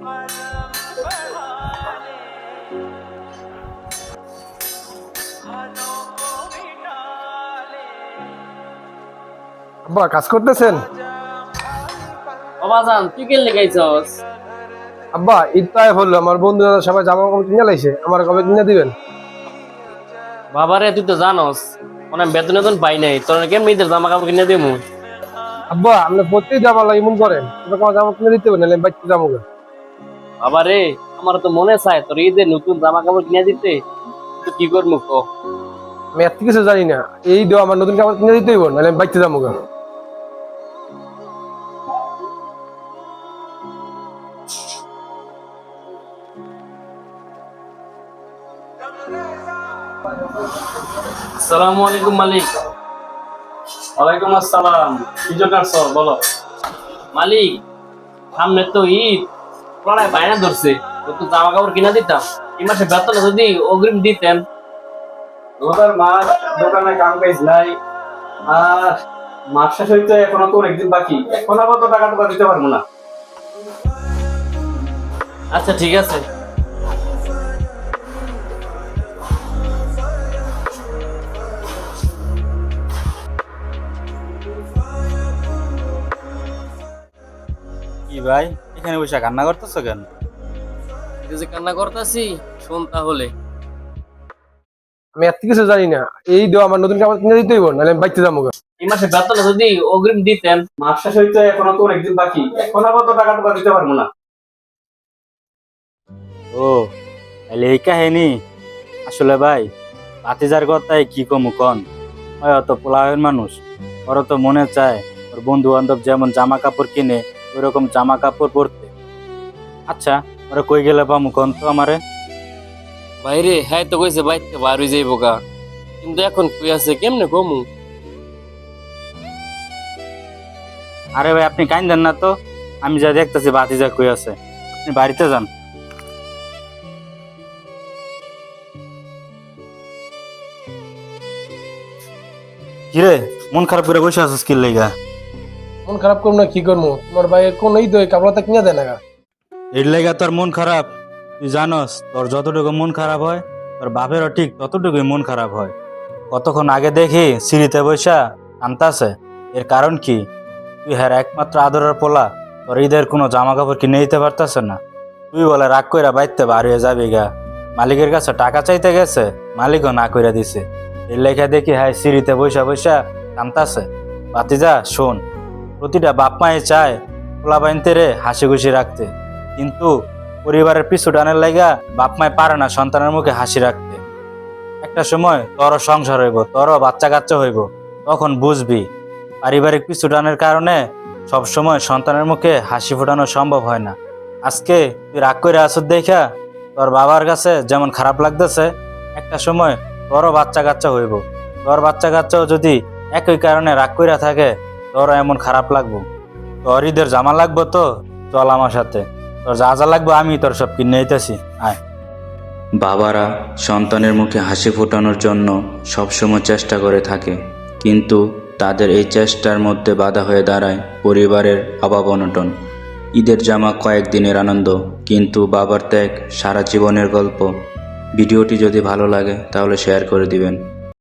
আব্বা কাজ করতেছেন? বাবাজান তুই কে লেগাইছস? আব্বা ঈদ তো আয় হলো, আমার বন্ধুরা সবাই জামা কাপড় কিনে লাইছে, আমার কবে কিনে দিবেন? বাবারে তুই তো জানস মানে বেতন বেতন পাই নাই, তোর কেমনি ঈদের জামা কাপড় কিনে দেবো? আব্বা আপনি প্রতি জামা লাগে এমন করেন, এবার আমার জামা কিনে দিতে হবে, নাহলে বাচ্চা যাবো গা। বাবারে আমার তো মনে চায় তোর ঈদের নতুন জামা কাপড় কিনে দিতে, তুই কি করবো ক? আমি এত কিছু জানি না, এই দেওয়া আমার নতুন কাপড় কিনে দিতে হইব, নাহলে আমি বাচ্চা যাবো গা। আসসালামু আলাইকুম মালিক। ওয়ালাইকুম আসসালাম। কি জন্য আসছো বলো? মালিক সামনে তো ঈদ, পড়ায় বায়না ধরছে, তো জামা কাপড় কিনা দিতাম, এই মাসে বেতন যদি অগ্রিম দিতেন। রোজার মাস, দোকানে কাম কাজ নাই, আর মাস শেষ হইতে এখনো তো অনেকদিন বাকি, এখন আবার তো টাকা টুকা দিতে পারবো না। আচ্ছা ঠিক আছে। কি ভাই, এখানে বসে কান্না করতেছো কেন? এই যে কান্না করতেছি শোন তাহলে। আমি এত কিছু জানি না, এই দেওয়া আমার নতুন কাপড় কিনে দিতে হইব, নাহলে আমি বাচ্চা যাবো গা। এই মাসে বেতন যদি অগ্রিম দিতেন। মাস শেষ হইতে এখনো তো অনেকদিন বাকি, এখন আবার তো টাকা টুকা দিতে পারবো না। ও তাহলে এই কাহিনী। আসলে ভাই, ভাতিজার কথাই কি কমু কন, ওই অত পোলাহের মানুষ, ওর তো মনে চায় ওর বন্ধু বান্ধব যেমন জামা কাপড় কিনে ওইরকম জামা কাপড় পরতে। আচ্ছা, ওরা কই গেলে পামু কন তো আমারে? বাইরে হ্যাঁ তো কইছে বাইতে বার হয়ে যাইব গা, কিন্তু এখন কই আছে কেমনে কমু? আরে ভাই আপনি কাইন্দেন না তো, আমি যা দেখতেছি ভাতিজা কই আছে, আপনি বাড়িতে যান। কিরে, মন খারাপ করে বসে আছিস কি লেগা? মন খারাপ করবো না কি করবো, তোমার ভাই কোন ঈদ কাপড় তো কিনে দেয় না গা। এর লেগা তোর মন খারাপ? তুই জানস তোর যতটুকু মন খারাপ হয় তোর বাপেরও ঠিক ততটুকুই মন খারাপ হয়। কতক্ষণ আগে দেখি সিঁড়িতে বৈশা কান্তাছে, এর কারণ কি? তুই হ্যাঁ একমাত্র আদরের পোলা, তোর ঈদের কোনো জামা কাপড় কিনে দিতে পারতাছে না। তুই বলে রাগ কইরা বাইতে বার হয়ে যাবি গা, মালিকের কাছে টাকা চাইতে গেছে, মালিকও না কইরা দিছে। এর লেখা দেখি হ্যাঁ সিঁড়িতে বৈশা বৈশা কান্তাছে। ভাতিজা শোন, প্রতিটা বাপ মায়ে চায় পোলা বাইনতে রে হাসি খুশি রাখতে, কিন্তু পরিবারের পিছু টানের লাগা বাপ মায় পারে না সন্তানের মুখে হাসি রাখতে। একটা সময় তোরও সংসার হইব, তোরও বাচ্চা কাচ্চা হইব, তখন বুঝবি পারিবারিক পিছু টানের কারণে সব সময় সন্তানের মুখে হাসি ফোটানো সম্ভব হয় না। আজকে তুই রাগ করে আসুর দেখা তোর বাবার কাছে যেমন খারাপ লাগতেছে, একটা সময় তোরও বাচ্চা কাচ্চা হইব, তোর বাচ্চা কাচ্চাও যদি একই কারণে রাগ কইরা থাকে তোরও এমন খারাপ লাগবো। তোর ঈদের জামা লাগবো তো চল আমার সাথে, তোর যা যা লাগবে আমি তোর সব কিনে নিতেছি, আয়। বাবারা সন্তানের মুখে হাসি ফোটানোর জন্য সবসময় চেষ্টা করে থাকে, কিন্তু তাদের এই চেষ্টার মধ্যে বাধা হয়ে দাঁড়ায় পরিবারের অভাব অনটন। ঈদের জামা কয়েকদিনের আনন্দ, কিন্তু বাবার ত্যাগ সারা জীবনের গল্প। ভিডিওটি যদি ভালো লাগে তাহলে শেয়ার করে দিবেন।